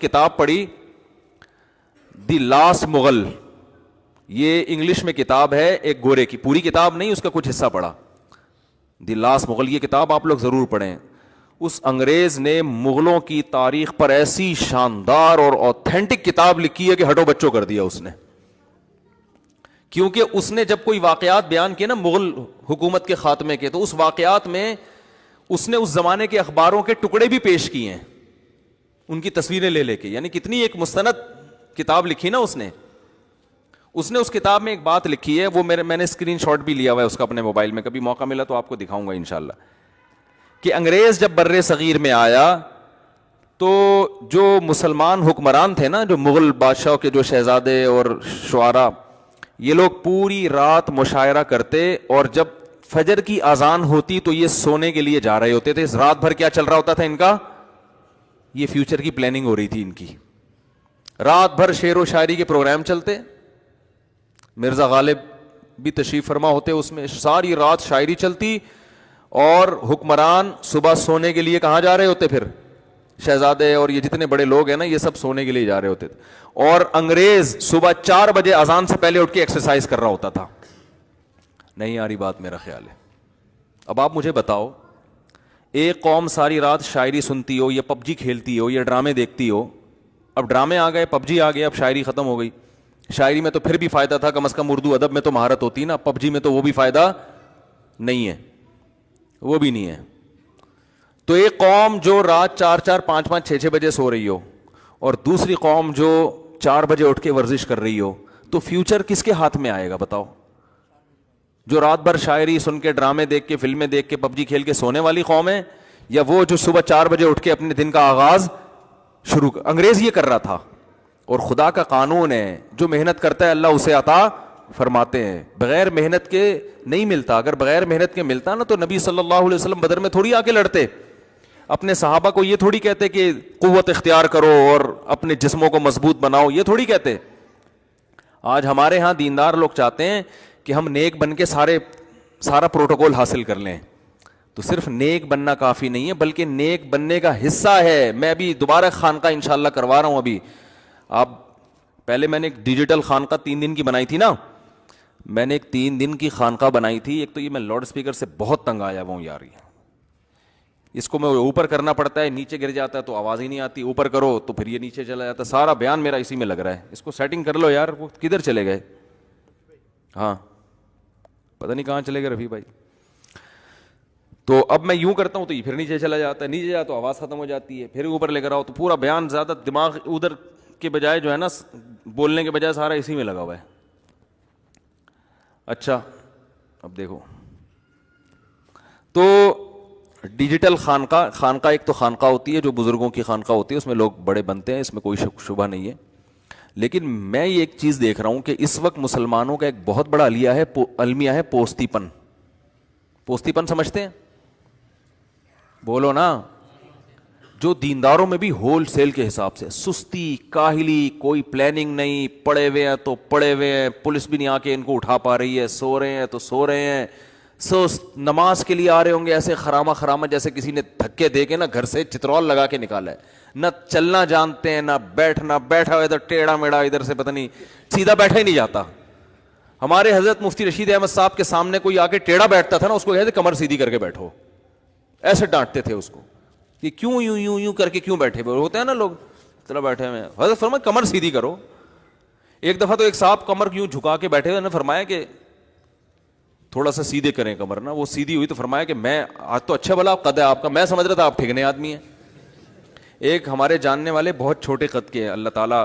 کتاب پڑھی the last Mughal, یہ انگلش میں کتاب ہے ایک گورے کی, پوری کتاب نہیں, اس کا کچھ حصہ پڑھا. دی لاسٹ مغل, یہ کتاب آپ لوگ ضرور پڑھیں. اس انگریز نے مغلوں کی تاریخ پر ایسی شاندار اور اوتھینٹک کتاب لکھی ہے کہ ہٹو بچوں کر دیا اس نے. کیونکہ اس نے جب کوئی واقعات بیان کیے نا مغل حکومت کے خاتمے کے, تو اس واقعات میں اس نے اس زمانے کے اخباروں کے ٹکڑے بھی پیش کیے ہیں, ان کی تصویریں لے لے کے. یعنی کتنی ایک مستند کتاب لکھی نا اس نے. اس کتاب میں ایک بات لکھی ہے, وہ میں نے اسکرین شاٹ بھی لیا ہوا ہے اس کا اپنے موبائل میں, کبھی موقع ملا تو آپ کو دکھاؤں گا انشاءاللہ, کہ انگریز جب بر صغیر میں آیا تو جو مسلمان حکمران تھے نا, جو مغل بادشاہوں کے جو شہزادے اور شعراء, یہ لوگ پوری رات مشاعرہ کرتے, اور جب فجر کی اذان ہوتی تو یہ سونے کے لیے جا رہے ہوتے تھے. رات بھر کیا چل رہا ہوتا تھا ان کا, یہ فیوچر کی پلاننگ ہو رہی تھی ان کی. رات بھر شعر و شاعری کے پروگرام چلتے, مرزا غالب بھی تشریف فرما ہوتے اس میں, ساری رات شاعری چلتی, اور حکمران صبح سونے کے لیے کہاں جا رہے ہوتے, پھر شہزادے اور یہ جتنے بڑے لوگ ہیں نا یہ سب سونے کے لیے جا رہے ہوتے تھے. اور انگریز صبح 4 بجے اذان سے پہلے اٹھ کے ایکسرسائز کر رہا ہوتا تھا. نہیں آ رہی بات, میرا خیال ہے. اب آپ مجھے بتاؤ, ایک قوم ساری رات شاعری سنتی ہو, یا پب جی کھیلتی ہو, یا ڈرامے دیکھتی ہو. اب ڈرامے آ گئے, پب جی آ گیا, اب شاعری ختم ہو گئی. شاعری میں تو پھر بھی فائدہ تھا, کم از کم اردو ادب میں تو مہارت ہوتی نا, پب جی میں تو وہ بھی فائدہ نہیں ہے, وہ بھی نہیں ہے. تو ایک قوم جو رات 4 5 6 بجے سو رہی ہو, اور دوسری قوم جو 4 بجے اٹھ کے ورزش کر رہی ہو, تو فیوچر کس کے ہاتھ میں آئے گا بتاؤ؟ جو رات بھر شاعری سن کے, ڈرامے دیکھ کے, فلمیں دیکھ کے, پب جی کھیل کے سونے والی قوم ہے, یا وہ جو صبح 4 بجے اٹھ کے اپنے دن کا آغاز شروع انگریز یہ کر رہا تھا. اور خدا کا قانون ہے, جو محنت کرتا ہے اللہ اسے عطا فرماتے ہیں. بغیر محنت کے نہیں ملتا. اگر بغیر محنت کے ملتا نا تو نبی صلی اللہ علیہ وسلم بدر میں تھوڑی آ کے لڑتے. اپنے صحابہ کو یہ تھوڑی کہتے کہ قوت اختیار کرو اور اپنے جسموں کو مضبوط بناؤ, یہ تھوڑی کہتے. آج ہمارے ہاں دیندار لوگ چاہتے ہیں کہ ہم نیک بن کے سارا پروٹوکول حاصل کر لیں. تو صرف نیک بننا کافی نہیں ہے, بلکہ نیک بننے کا حصہ ہے. میں ابھی دوبارہ خانقاہ انشاءاللہ کروا رہا ہوں. ابھی آپ پہلے میں نے ایک ڈیجیٹل خانقاہ 3 دن کی بنائی تھی نا, میں نے ایک 3 دن کی خانقاہ بنائی تھی. ایک تو یہ میں لاؤڈ اسپیکر سے بہت تنگ آیا ہوا ہوں یار, اس کو میں اوپر کرنا پڑتا ہے, نیچے گر جاتا ہے تو آواز ہی نہیں آتی, اوپر کرو تو پھر یہ نیچے چلا جاتا ہے. سارا بیان میرا اسی میں لگ رہا ہے. اس کو سیٹنگ کر لو یار. وہ کدھر چلے گئے؟ ہاں پتہ نہیں کہاں چلے گئے رفیع بھائی. تو اب میں یوں کرتا ہوں تو یہ پھر نیچے چلا جاتا ہے, نیچے جاتا تو آواز ختم ہو جاتی ہے, پھر اوپر لے کر آؤ تو پورا بیان زیادہ دماغ ادھر کے بجائے جو ہے نا, بولنے کے بجائے سارا اسی میں لگا ہوا ہے. اچھا اب دیکھو, تو ڈیجیٹل خانقاہ ایک تو خانقاہ ہوتی ہے جو بزرگوں کی خانقاہ ہوتی ہے, اس میں لوگ بڑے بنتے ہیں, اس میں کوئی شبہ نہیں ہے. لیکن میں یہ ایک چیز دیکھ رہا ہوں کہ اس وقت مسلمانوں کا ایک بہت بڑا المیہ ہے پوستی پن. پوستی پن سمجھتے ہیں؟ بولو نا. جو دینداروں میں بھی ہول سیل کے حساب سے سستی, کاہلی, کوئی پلاننگ نہیں, پڑے ہوئے ہیں تو پڑے ہوئے ہیں, پولیس بھی نہیں آ کے ان کو اٹھا پا رہی ہے, سو رہے ہیں تو سو رہے ہیں. نماز کے لیے آ رہے ہوں گے ایسے خرامہ جیسے کسی نے دھکے دے کے نا گھر سے چترول لگا کے نکالا ہے. نہ چلنا جانتے ہیں, نہ بیٹھا ادھر ٹیڑھا میڑا, ادھر سے پتہ نہیں سیدھا بیٹھا ہی نہیں جاتا. ہمارے حضرت مفتی رشید احمد صاحب کے سامنے کوئی آ کے ٹیڑھا بیٹھتا تھا نا, اس کو کہتے کمر سیدھی کر کے بیٹھو, ایسے ڈانٹتے تھے اس کو کہ کیوں یوں کر کے کیوں بیٹھے ہوتے ہیں نا لوگ, طرح بیٹھے ہوئے ہیں. حضرت فرمایا کمر سیدھی کرو. ایک دفعہ تو ایک صاحب کمر کیوں جھکا کے بیٹھے ہوئے, نے فرمایا کہ تھوڑا سا سیدھے کریں کمر نا. وہ سیدھی ہوئی تو فرمایا کہ میں آج تو اچھا بھلا قد ہے آپ کا, میں سمجھ رہا تھا آپ ٹھگنے آدمی ہیں. ایک ہمارے جاننے والے بہت چھوٹے قد کے ہیں, اللہ تعالیٰ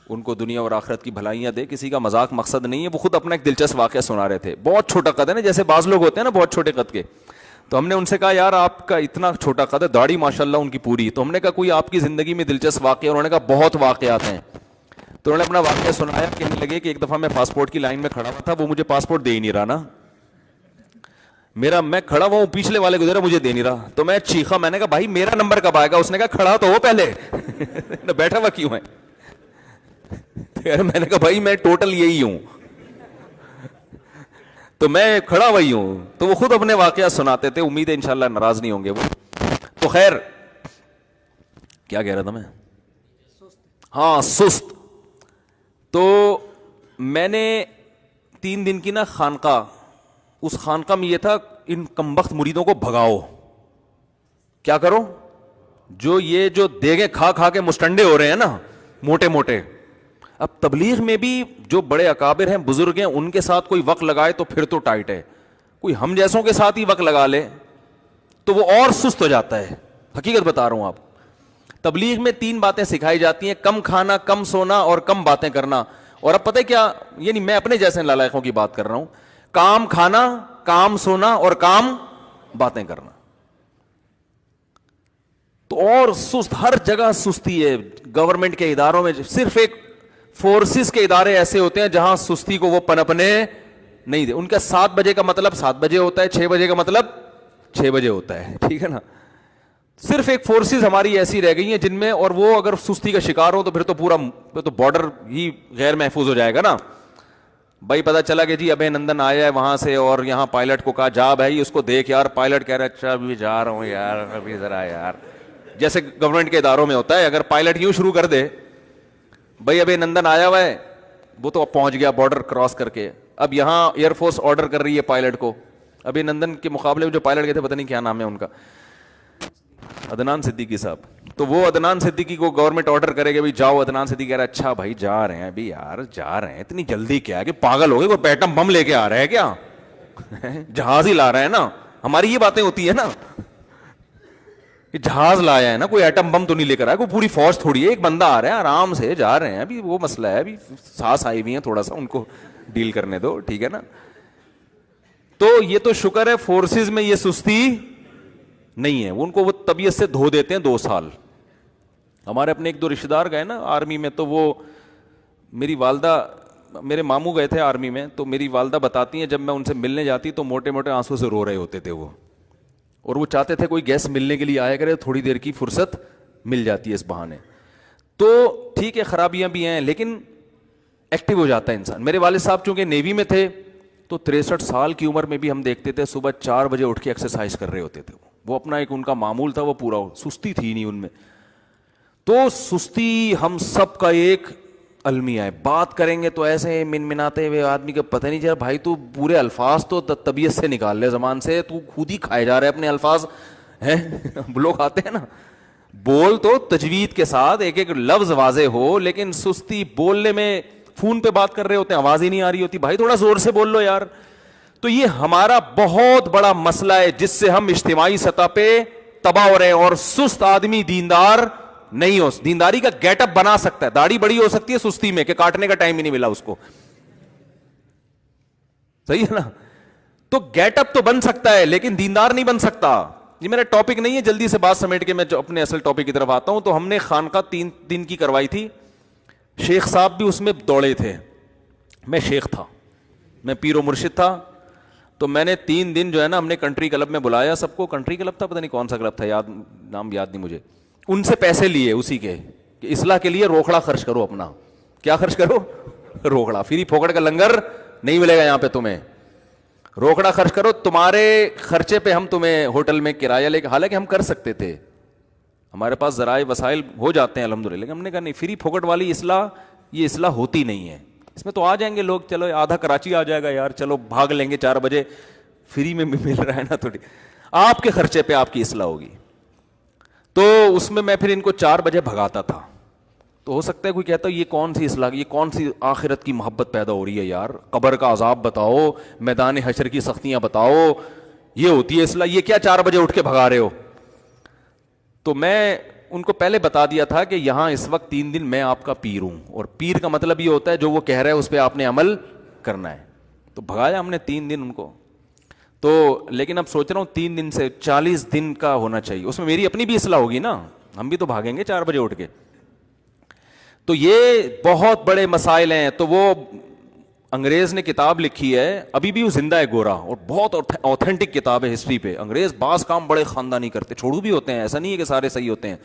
ان کو دنیا اور آخرت کی بھلائیاں دے, کسی کا مذاق مقصد نہیں ہے. وہ خود اپنا ایک دلچسپ واقعہ سنا رہے تھے. بہت چھوٹا قد ہے نا, جیسے بعض لوگ ہوتے ہیں نا بہت چھوٹے قد کے. تو ہم نے ان سے کہا یار آپ کا اتنا چھوٹا قد ہے, داڑھی ماشاءاللہ ان کی پوری. تو ہم نے کہا کوئی آپ کی زندگی میں دلچسپ واقعہ؟ انہوں نے کہا بہت واقعات ہیں. تو انہوں نے اپنا واقعہ سنایا. کہنے لگے کہ ایک دفعہ میں پاسپورٹ کی لائن میں کھڑا ہوا تھا, وہ مجھے پاسپورٹ دے ہی نہیں رہا نا, میں کھڑا ہوا ہوں, پچھلے والے گزرا مجھے دے نہیں رہا. تو میں چیخا, میں نے کہا بھائی میرا نمبر کب آئے گا؟ اس نے کہا کھڑا تو ہو پہلے, بیٹھا ہوا کیوں ہے؟ میں نے کہا بھائی میں ٹوٹل یہی ہوں, تو میں کھڑا وہی ہوں. تو وہ خود اپنے واقعہ سناتے تھے. امید ہے انشاءاللہ ناراض نہیں ہوں گے وہ. تو خیر کیا کہہ رہا تھا میں, ہاں سست. تو میں نے 3 دن کی نا خانقاہ, اس خانقاہ میں یہ تھا ان کمبخت مریدوں کو بھگاؤ. کیا کرو؟ جو دیگیں کھا کھا کے مستنڈے ہو رہے ہیں نا موٹے موٹے, اب تبلیغ میں بھی جو بڑے اکابر ہیں بزرگ ہیں ان کے ساتھ کوئی وقت لگائے تو پھر تو ٹائٹ ہے, کوئی ہم جیسوں کے ساتھ ہی وقت لگا لے تو وہ اور سست ہو جاتا ہے. حقیقت بتا رہا ہوں آپ. تبلیغ میں 3 باتیں سکھائی جاتی ہیں, کم کھانا, کم سونا اور کم باتیں کرنا. اور اب پتہ کیا, یعنی میں اپنے جیسے لالائقوں کی بات کر رہا ہوں, کام کھانا, کام سونا اور کام باتیں کرنا. تو اور سست, ہر جگہ سستی ہے. گورنمنٹ کے اداروں میں صرف ایک فورسز کے ادارے ایسے ہوتے ہیں جہاں سستی کو وہ پنپنے نہیں دے. ان کا 7 بجے کا مطلب 7 بجے ہوتا ہے, 6 بجے کا مطلب 6 بجے ہوتا ہے, ٹھیک ہے نا. صرف ایک فورسز ہماری ایسی رہ گئی ہیں جن میں, اور وہ اگر سستی کا شکار ہو تو پھر تو بارڈر ہی غیر محفوظ ہو جائے گا نا. بھائی پتا چلا کہ جی ابے نندن آیا ہے وہاں سے, اور یہاں پائلٹ کو کہا جا بھائی اس کو دیکھ یار, پائلٹ کہہ رہا ہے اچھا ابھی جا رہا ہوں یار, ابھی ذرا یار, جیسے گورنمنٹ کے اداروں میں ہوتا ہے. اگر پائلٹ یوں شروع کر دے بھائی ابے نندن آیا ہوا ہے, وہ تو اب پہنچ گیا بارڈر کراس کر کے. اب یہاں ایئر فورس آرڈر کر رہی ہے پائلٹ کو. ابھی نندن کے مقابلے میں جو پائلٹ گئے تھے پتہ نہیں کیا نام ہے ان کا, عدنان صدیقی صاحب, تو وہ عدنان صدیقی کو گورنمنٹ آرڈر کرے گا بھی جاؤ. عدنان صدیقی کہہ رہا ہے اچھا بھائی جا رہے ہیں ابھی یار, جا رہے ہیں, اتنی جلدی کیا ہے کہ پاگل ہو گئے, کوئی ایٹم بم لے کے آ رہا ہے کیا, جہاز ہی لا رہا ہے نا. ہماری یہ باتیں ہوتی ہیں نا, جہاز لایا ہے نا, کوئی ایٹم بم تو نہیں لے کر آیا, کوئی پوری فوج تھوڑی ہے, ایک بندہ آ رہا ہے آرام سے جا رہے ہیں. ابھی وہ مسئلہ ہے, ابھی سانس آئی ہوئی ہیں, تھوڑا سا ان کو ڈیل کرنے دو, ٹھیک ہے نا. تو یہ تو شکر ہے فورسز میں یہ سستی نہیں ہے, ان کو وہ طبیعت سے دھو دیتے ہیں 2 سال. ہمارے اپنے 1-2 رشتے دار گئے نا آرمی میں, تو وہ میری والدہ, میرے ماموں گئے تھے آرمی میں, تو میری والدہ بتاتی ہیں جب میں ان سے ملنے جاتی تو موٹے موٹے آنسو سے رو رہے ہوتے تھے وہ, اور وہ چاہتے تھے کوئی گیس ملنے کے لیے آیا کرے, تھوڑی دیر کی فرصت مل جاتی ہے اس بہانے. تو ٹھیک ہے خرابیاں بھی ہیں لیکن ایکٹیو ہو جاتا ہے انسان. میرے والد صاحب چونکہ نیوی میں تھے تو 63 سال کی عمر میں بھی ہم دیکھتے تھے صبح 4 بجے اٹھ کے ایکسرسائز کر رہے ہوتے تھے. وہ اپنا ایک ان کا معمول تھا, وہ پورا, سستی تھی نہیں ان میں. تو سستی ہم سب کا ایک المیہ ہے. بات کریں گے تو ایسے منمناتے ہوئے آدمی کا پتہ نہیں چلا, بھائی تو پورے الفاظ تو طبیعت سے نکال لے زبان سے, تو خود ہی کھائے جا رہے اپنے الفاظ ہیں. لوگ آتے ہیں نا, بول تو تجوید کے ساتھ, ایک ایک لفظ واضح ہو, لیکن سستی بولنے میں. فون پہ بات کر رہے ہوتے ہیں, آواز ہی نہیں آ رہی ہوتی, بھائی تھوڑا زور سے بول لو یار. تو یہ ہمارا بہت بڑا مسئلہ ہے جس سے ہم اجتماعی سطح پہ تباہ ہو رہے ہیں. اور سست آدمی دیندار نہیں ہو, دینداری کا گیٹ اپ بنا سکتا ہے, داڑھی بڑی ہو سکتی ہے سستی میں کہ کاٹنے کا ٹائم ہی نہیں ملا اس کو, صحیح ہے نا. تو گیٹ اپ تو بن سکتا ہے لیکن دیندار نہیں بن سکتا. یہ میرا ٹاپک نہیں ہے, جلدی سے بات سمیٹ کے میں اپنے اصل ٹاپک کی طرف آتا ہوں. تو ہم نے خانقاہ 3 دن کی کروائی تھی, شیخ صاحب بھی اس میں دوڑے تھے, میں شیخ تھا, میں پیر و مرشد تھا. تو میں نے 3 دن جو ہے نا, ہم نے کنٹری کلب میں بلایا سب کو, کنٹری کلب تھا پتہ نہیں کون سا کلب تھا, نام یاد نہیں مجھے. ان سے پیسے لیے اسی کے کہ اصلاح کے لیے روکڑا خرچ کرو اپنا. کیا خرچ کرو؟ روکڑا. فری پھوکڑ کا لنگر نہیں ملے گا یہاں پہ تمہیں, روکڑا خرچ کرو, تمہارے خرچے پہ ہم تمہیں ہوٹل میں کرایہ لے کے, حالانکہ ہم کر سکتے تھے, ہمارے پاس ذرائع وسائل ہو جاتے ہیں الحمدللہ, لیکن ہم نے کہا نہیں, فری پھوکٹ والی اصلاح یہ اصلاح ہوتی نہیں ہے. اس میں تو آ جائیں گے لوگ, چلو آدھا کراچی آ جائے گا یار, چلو بھاگ لیں گے 4 بجے, فری میں مل رہا ہے نا, تھوڑی آپ کے خرچے پہ آپ کی اصلاح ہوگی. تو اس میں پھر ان کو 4 بجے بھگاتا تھا. تو ہو سکتا ہے کوئی کہتا ہے یہ کون سی اصلاح, یہ کون سی آخرت کی محبت پیدا ہو رہی ہے یار, قبر کا عذاب بتاؤ, میدان حشر کی سختیاں بتاؤ, یہ ہوتی ہے اصلاح, یہ کیا 4 بجے اٹھ کے بھگا رہے ہو. تو میں ان کو پہلے بتا دیا تھا کہ یہاں اس وقت 3 دن میں آپ کا پیر ہوں, اور پیر کا مطلب یہ ہوتا ہے جو وہ کہہ رہا ہے اس پہ آپ نے عمل کرنا ہے. تو بھگایا ہم نے 3 دن ان کو. تو لیکن اب سوچ رہا ہوں 3 دن سے 40 دن کا ہونا چاہیے, اس میں میری اپنی بھی اصلاح ہوگی نا, ہم بھی تو بھاگیں گے 4 بجے اٹھ کے. تو یہ بہت بڑے مسائل ہیں. تو وہ انگریز نے کتاب لکھی ہے, ابھی بھی وہ زندہ ہے گورا, اور بہت اوتھینٹک کتاب ہے ہسٹری پہ. انگریز بعض کام بڑے خاندانی کرتے, چھوڑو بھی ہوتے ہیں, ایسا نہیں ہے کہ سارے صحیح ہوتے ہیں,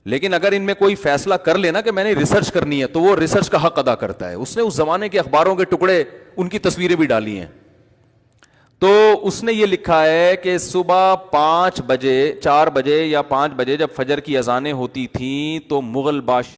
لیکن اگر ان میں کوئی فیصلہ کر لینا کہ میں نے ریسرچ کرنی ہے تو وہ ریسرچ کا حق ادا کرتا ہے. اس نے اس زمانے کے اخباروں کے ٹکڑے, ان کی تصویریں بھی ڈالی ہیں. تو اس نے یہ لکھا ہے کہ صبح 5 بجے 4 بجے یا 5 بجے جب فجر کی اذانیں ہوتی تھیں تو مغل بادشاہ